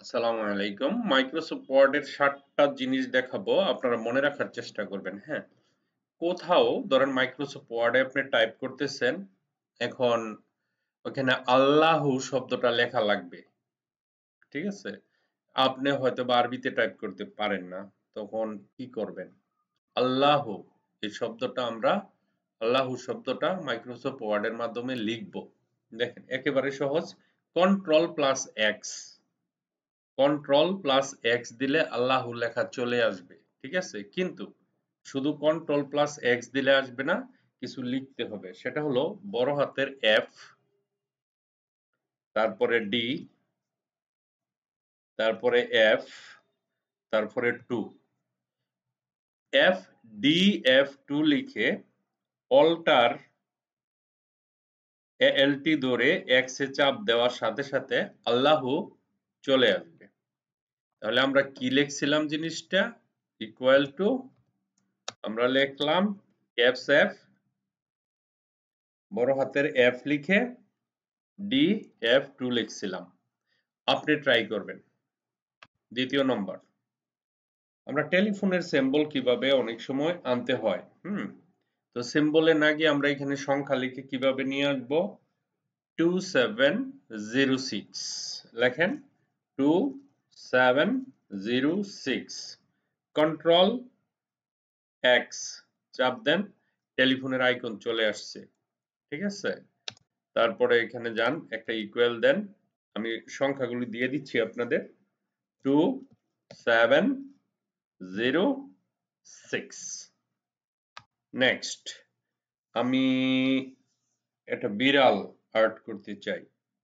আসসালামু আলাইকুম। মাইক্রোসফট ওয়ার্ডের ৭টা জিনিস দেখাবো। আপনারা মনে রাখার চেষ্টা করবেন, হ্যাঁ? কোথাও ধরেন মাইক্রোসফট ওয়ার্ডে আপনি টাইপ করতেছেন, এখন ওখানে আল্লাহু শব্দটা লেখা লাগবে। ঠিক আছে? আপনি হয়তোবা আরবিতে টাইপ করতে পারেন না। তখন কি করবেন? আল্লাহু এই শব্দটা আমরা আল্লাহু শব্দটা মাইক্রোসফট ওয়ার্ডের মাধ্যমে লিখব। দেখেন একেবারে সহজ। Control plus x control plus x দিলে আল্লাহু লেখা চলে আসবে। ঠিক আছে? কিন্তু শুধু কন্ট্রোল প্লাস এক্স দিলে আসবে না, কিছু লিখতে হবে। সেটা হলো বড় হাতের এফ, তারপরে ডি, তারপরে এফ, তারপরে two. F D F two লিখে অল্টার এএলটি ধরে এক্স এ চাপ দেওয়ার সাথে সাথে আল্লাহু চলে আসবে। তাহলে আমরা কি লিখছিলাম জিনিসটা? ইকুয়াল টু আমরা লিখলাম ক্যাপস এফ, বড় হাতের এফ লিখে ডি এফ টু লিখছিলাম। আপনি ট্রাই করবেন। দ্বিতীয় নম্বর, আমরা টেলিফোনের সিম্বল কিভাবে অনেক সময় আনতে হয়। তো সিম্বলে না গিয়ে আমরা এখানে সংখ্যা লিখে কিভাবে নিয়ে আসবো? 2706 লেখেন 2706 কন্ট্রোল এক্স চাপ দেন, টেলিফোনের আইকন চলে আসছে। ঠিক আছে? তারপরে এখানে যান, একটা ইকুয়াল দেন। আমি সংখ্যাগুলি দিয়ে দিচ্ছি আপনাদের। 2706। নেক্সট, আমি একটা বিড়াল আর্ট করতে চাই।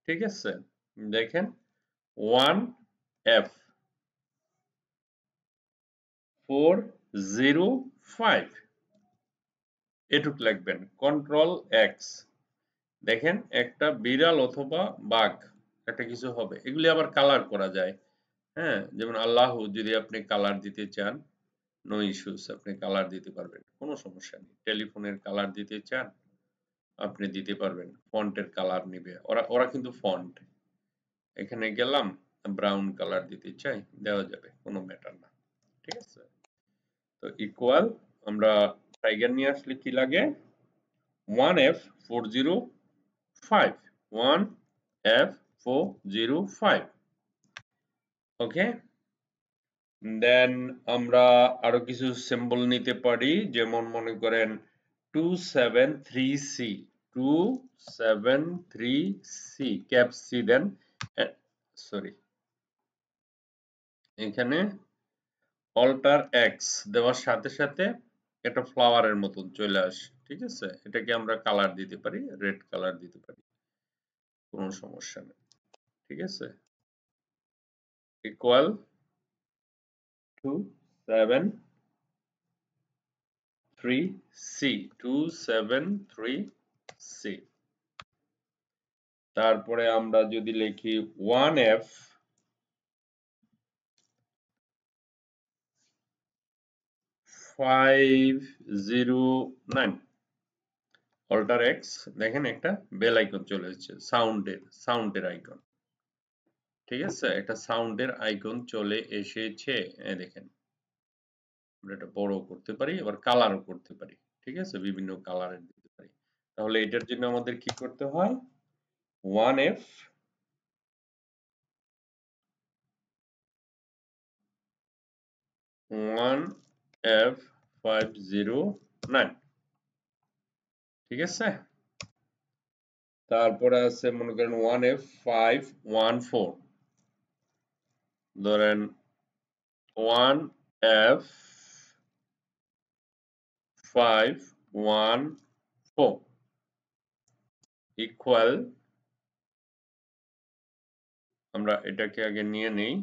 ঠিক আছে? দেখেন 1F 405 এটুক লিখবেন। Control x. দেখেন একটা বিড়াল অথবা বাঘ একটা কিছু হবে। এগুলি আবার কালার করা যায়। হ্যাঁ, যেমন আল্লাহু যদি আপনি কালার দিতে চান, নো ইস্যুস, আপনি কালার দিতে পারবেন, কোনো সমস্যা নেই। টেলিফোনের কালার দিতে চান, আপনি দিতে পারবেন। ফন্টের কালার নিবে, ওরা ওরা কিন্তু ফন্ট। এখানে গেলাম, ব্রাউন কালার দিতে চাই, দেওয়া যাবে, কোনো ম্যাটার না। ঠিক আছে? তো ইকুয়াল, আমরা টাইগার নিয়ে আসলে কি লাগে? 1F405 1F405। ওকে, দেন আমরা আরো কিছু সিম্বল নিতে পারি, যেমন মনে করেন 273C 273C ক্যাপ সি দেন, সরি, এখানে অল্টার এক্স দেওয়ার সাথে সাথে একটা ফ্লাওয়ারের মতন চলে আসে। ঠিক আছে? এটাকে আমরা কালার দিতে পারি, রেড কালার দিতে পারি, কোনো সমস্যা নেই। ঠিক আছে? ইকুয়াল 273C তারপরে আমরা যদি লিখি 1F 509 অল্টার এক্স, দেখেন একটা বেল আইকন চলে এসেছে, সাউন্ডের আইকন। ঠিক আছে? একটা সাউন্ডের আইকন চলে এসেছে। দেখেন, আমরা এটা বড় করতে পারি, আবার কালারও করতে পারি। ঠিক আছে? বিভিন্ন কালারের দিতে পারি। তাহলে এটার জন্য আমাদের কি করতে হয়? 1F 509। ঠিক আছে? তারপরে আছে মনে করেন 1F514, ধরেন 1F514 ইকুয়াল, আমরা এটাকে আগে নিয়ে নেই।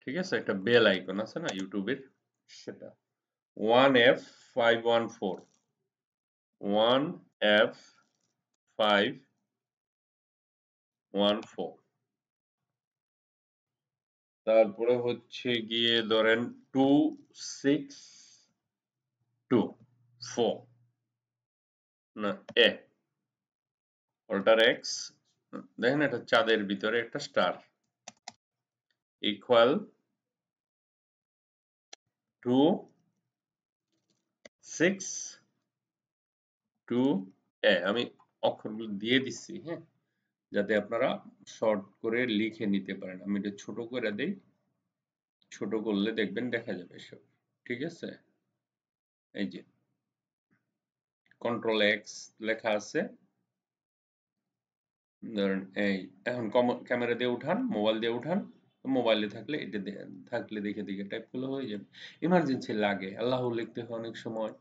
ঠিক আছে? একটা বেল আইকন আছে না ইউটিউবের, সেটা 1F514 1F514। তারপরে হচ্ছে গিয়ে ধরেন 2624 না এ অল্টার এক্স, দেখেন এটা চাঁদের ভিতরে একটা স্টার। ইকুয়াল টু 6 টু আমি অক্ষরগুলো দিয়ে দিচ্ছি, হ্যাঁ, যাতে আপনারা শর্ট করে লিখে নিতে পারেন। আমি এটা ছোট করে দেই, ছোট করলে দেখবেন দেখা যাবে সব। ঠিক আছে, এই যে কন্ট্রোল এক্স লেখা আছে, ধরেন এই এখন ক্যামেরা দিয়ে উঠান, মোবাইল দিয়ে উঠান, মোবাইলে থাকলে এটা থাকলে দেখে দেখে টাইপ করলে হয়ে যাবে। ইমার্জেন্সি লাগে, আল্লাহ লিখতে হয় অনেক সময়,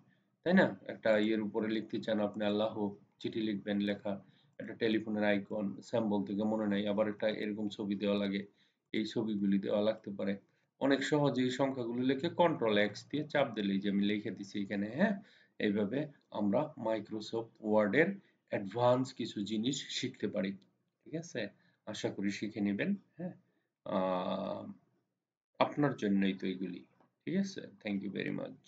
তাই না? একটা ইয়ের উপরে লিখতে চান আপনি আল্লাহ, চিঠি লিখবেন, লেখা একটা টেলিফোনের আইকন স্যাম্বল থেকে মনে নাই, আবার একটা এরকম ছবি দেওয়া লাগে, এই ছবিগুলি দেওয়া লাগতে পারে। অনেক সহজে এই সংখ্যাগুলো লিখে কন্ট্রোল এক্স দিয়ে চাপ দিলেই যে আমি লিখে দিছি এখানে, হ্যাঁ। এইভাবে আমরা মাইক্রোসফট ওয়ার্ডের অ্যাডভান্স কিছু জিনিস শিখতে পারি। ঠিক আছে, আশা করি শিখে নেবেন, হ্যাঁ। আপনার জন্যই তো এগুলি। ঠিক আছে, থ্যাংক ইউ ভেরি মাচ।